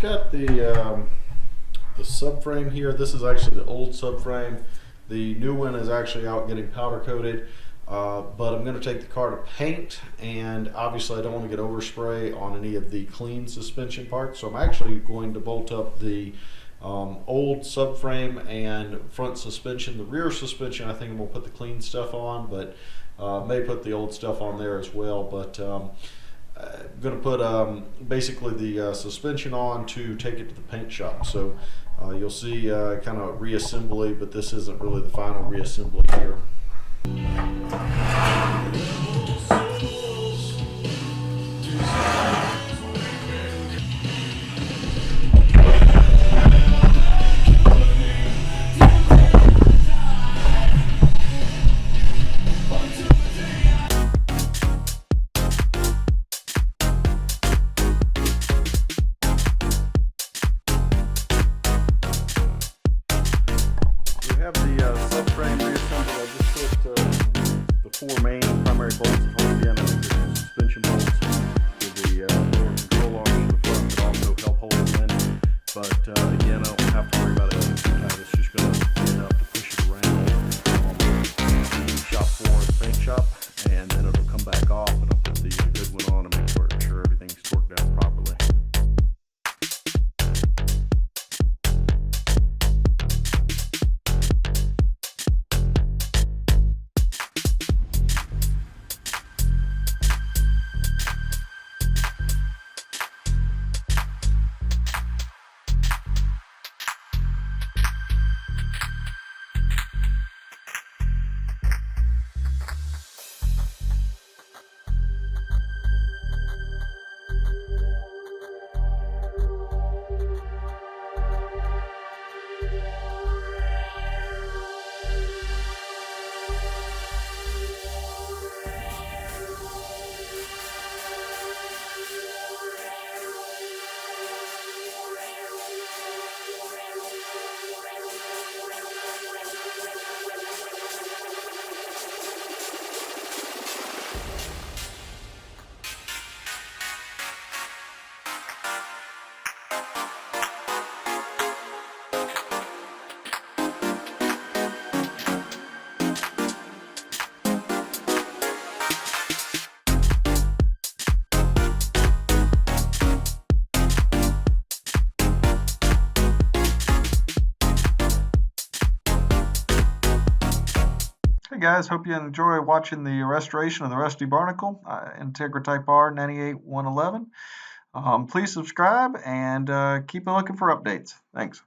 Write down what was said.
got the subframe here. This is actually the old subframe. The new one is actually out getting powder coated, but I'm going to take the car to paint, and obviously I don't want to get overspray on any of the clean suspension parts, so I'm actually going to bolt up the old subframe and front suspension. The rear suspension I think I'm going to put the clean stuff on, but may put the old stuff on there as well. But I'm going to put basically the suspension on to take it to the paint shop. So you'll see kind of reassembly, but this isn't really the final reassembly here. Have the subframe reassembled. I just put the four main primary bolts that hold it in. I think there's the suspension bolts with the control arms to the front that also help hold it in. But again, I don't have to worry about it. It's just going to be enough to push it around on the shop floor at the paint shop, and then it'll come back off, and I'll put the good one on and make sure everything's torqued down properly. Hey guys, hope you enjoy watching the restoration of the rusty Barnacle, Integra Type R 98111. Please subscribe and keep looking for updates. Thanks.